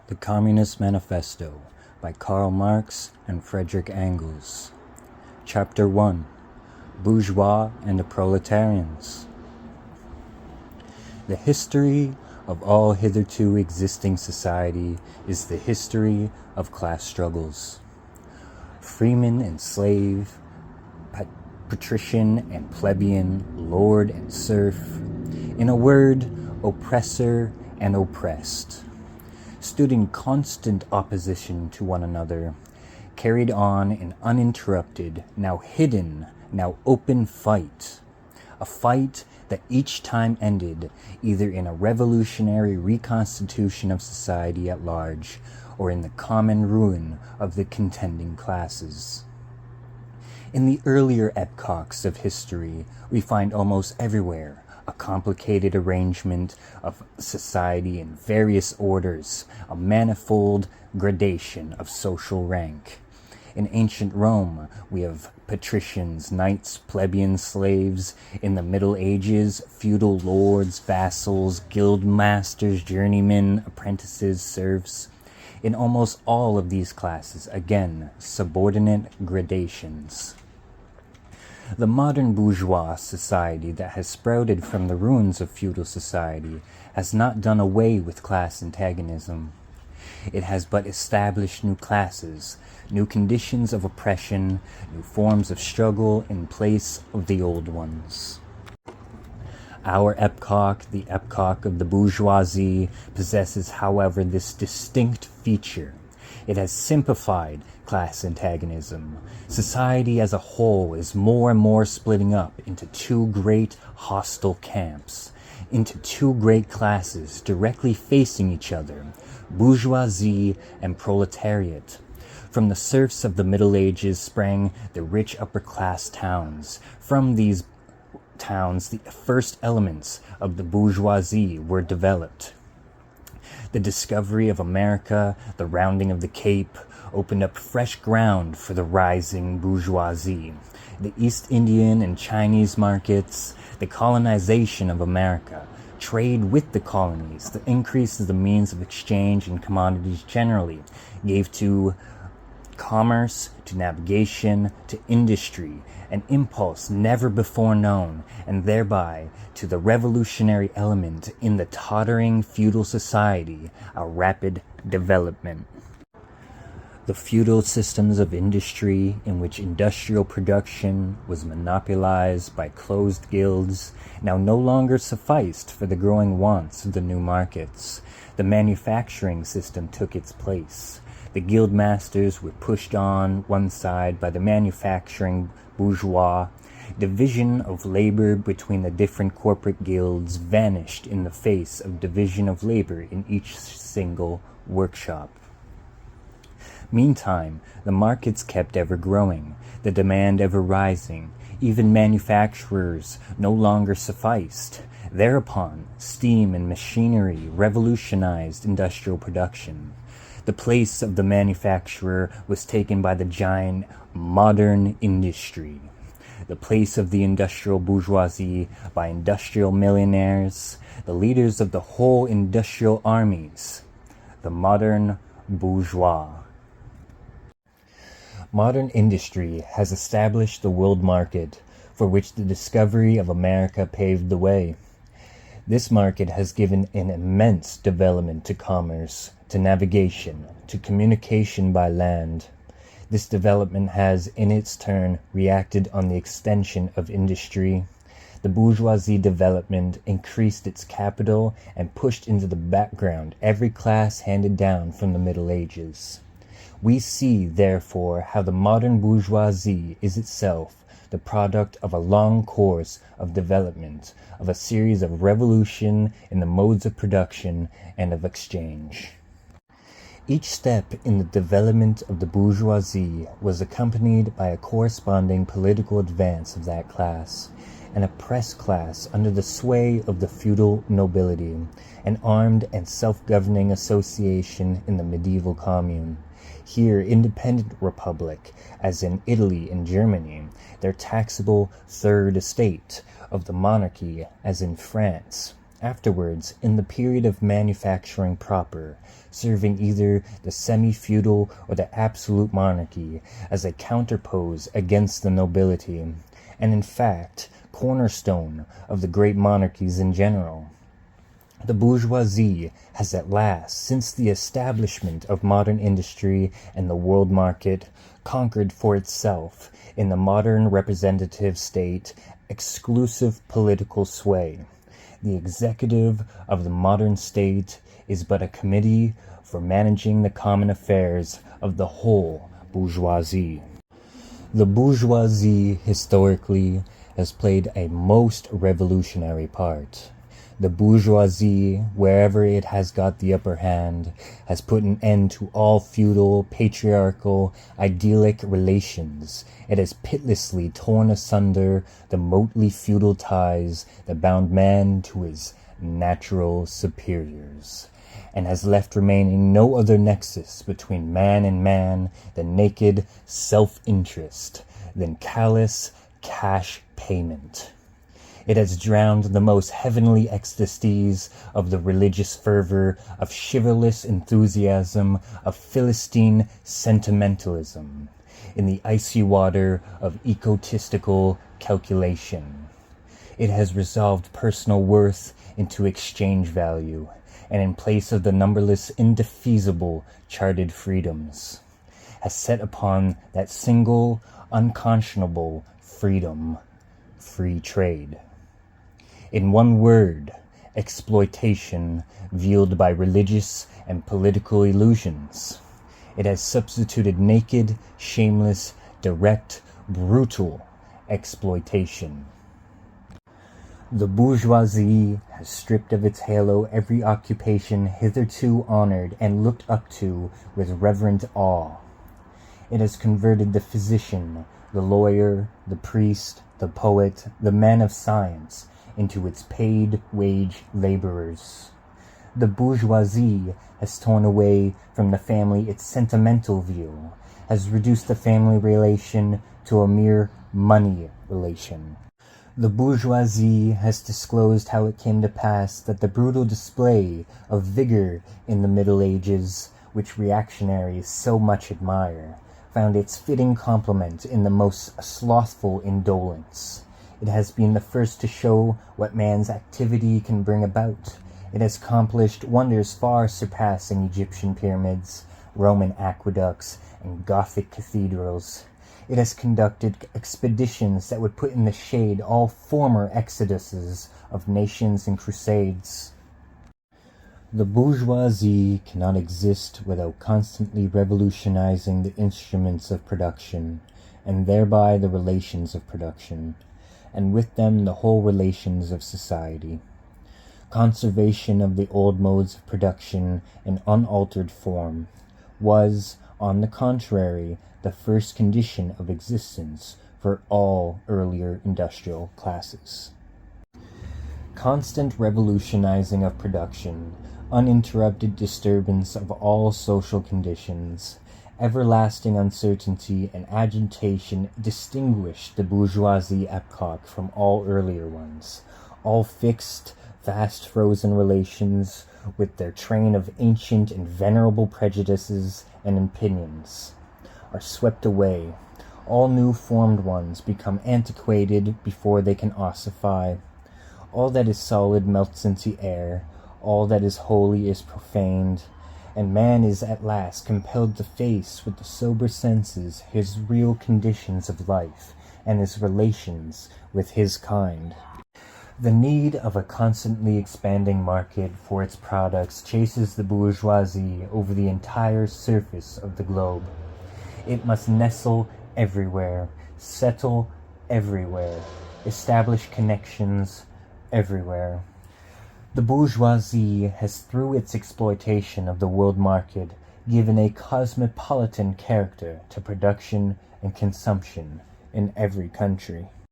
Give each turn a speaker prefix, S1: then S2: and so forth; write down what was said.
S1: The Communist Manifesto by Karl Marx and Frederick Engels. Chapter 1. Bourgeois and the Proletarians. The history of all hitherto existing society is the history of class struggles. Freeman and slave, patrician and plebeian, lord and serf, in a word, oppressor and oppressed, stood in constant opposition to one another, carried on an uninterrupted, now hidden, now open fight, a fight that each time ended either in a revolutionary reconstitution of society at large or in the common ruin of the contending classes. In the earlier epochs of history, we find almost everywhere a complicated arrangement of society in various orders, a manifold gradation of social rank. In ancient Rome, we have patricians, knights, plebeians, slaves. In the Middle Ages, feudal lords, vassals, guild masters, journeymen, apprentices, serfs. In almost all of these classes, again, subordinate gradations. The modern bourgeois society that has sprouted from the ruins of feudal society has not done away with class antagonism. It has but established new classes, new conditions of oppression, new forms of struggle in place of the old ones. Our epoch, the epoch of the bourgeoisie, possesses, however, this distinct feature. It has simplified class antagonism. Society as a whole is more and more splitting up into two great hostile camps, into two great classes directly facing each other, bourgeoisie and proletariat. From the serfs of the Middle Ages sprang the rich upper-class towns. From these towns, the first elements of the bourgeoisie were developed. The discovery of America, the rounding of the Cape, opened up fresh ground for the rising bourgeoisie. The East Indian and Chinese markets, the colonization of America, trade with the colonies, the increase of the means of exchange and commodities generally, gave to commerce, to navigation, to industry, an impulse never before known, and thereby to the revolutionary element in the tottering feudal society, a rapid development. The feudal systems of industry in which industrial production was monopolized by closed guilds now no longer sufficed for the growing wants of the new markets. The manufacturing system took its place. The guild masters were pushed on one side by the manufacturing bourgeois. Division of labor between the different corporate guilds vanished in the face of division of labor in each single workshop. Meantime, the markets kept ever growing, the demand ever rising. Even manufacturers no longer sufficed. Thereupon, steam and machinery revolutionized industrial production. The place of the manufacturer was taken by the giant modern industry. The place of the industrial bourgeoisie by industrial millionaires, the leaders of the whole industrial armies, the modern bourgeois. Modern industry has established the world market, for which the discovery of America paved the way. This market has given an immense development to commerce, to navigation, to communication by land. This development has, in its turn, reacted on the extension of industry. The bourgeoisie development increased its capital and pushed into the background every class handed down from the Middle Ages. We see, therefore, how the modern bourgeoisie is itself the product of a long course of development, of a series of revolution in the modes of production and of exchange. Each step in the development of the bourgeoisie was accompanied by a corresponding political advance of that class, an oppressed class under the sway of the feudal nobility, an armed and self-governing association in the medieval commune. Here, independent republic, as in Italy and Germany, their taxable third estate of the monarchy, as in France, Afterwards, in the period of manufacturing proper, serving either the semi-feudal or the absolute monarchy as a counterpose against the nobility, and in fact, cornerstone of the great monarchies in general. The bourgeoisie has at last, since the establishment of modern industry and the world market, conquered for itself, in the modern representative state, exclusive political sway. The executive of the modern state is but a committee for managing the common affairs of the whole bourgeoisie. The bourgeoisie, historically, has played a most revolutionary part. The bourgeoisie, wherever it has got the upper hand, has put an end to all feudal, patriarchal, idyllic relations. It has pitilessly torn asunder the motely feudal ties that bound man to his natural superiors, and has left remaining no other nexus between man and man than naked self-interest, than callous cash payment. It has drowned the most heavenly ecstasies of the religious fervor, of chivalrous enthusiasm, of Philistine sentimentalism, in the icy water of egotistical calculation. It has resolved personal worth into exchange value, and in place of the numberless indefeasible charted freedoms, has set upon that single, unconscionable freedom, free trade. In one word, exploitation veiled by religious and political illusions. It has substituted naked, shameless, direct, brutal exploitation. The bourgeoisie has stripped of its halo every occupation hitherto honored and looked up to with reverent awe. It has converted the physician, the lawyer, the priest, the poet, the man of science, into its paid wage laborers. The bourgeoisie has torn away from the family its sentimental view, has reduced the family relation to a mere money relation. The bourgeoisie has disclosed how it came to pass that the brutal display of vigor in the Middle Ages, which reactionaries so much admire, found its fitting complement in the most slothful indolence. It has been the first to show what man's activity can bring about. It has accomplished wonders far surpassing Egyptian pyramids, Roman aqueducts, and Gothic cathedrals. It has conducted expeditions that would put in the shade all former exoduses of nations and crusades. The bourgeoisie cannot exist without constantly revolutionizing the instruments of production, and thereby the relations of production, and with them the whole relations of society. Conservation of the old modes of production in unaltered form was, on the contrary, the first condition of existence for all earlier industrial classes. Constant revolutionizing of production, uninterrupted disturbance of all social conditions, everlasting uncertainty and agitation distinguished the bourgeoisie epoch from all earlier ones. All fixed, fast frozen relations with their train of ancient and venerable prejudices and opinions are swept away. All new formed ones become antiquated before they can ossify. All that is solid melts into air. All that is holy is profaned. And man is at last compelled to face with the sober senses his real conditions of life and his relations with his kind. The need of a constantly expanding market for its products chases the bourgeoisie over the entire surface of the globe. It must nestle everywhere, settle everywhere, establish connections everywhere. The bourgeoisie has, through its exploitation of the world market, given a cosmopolitan character to production and consumption in every country.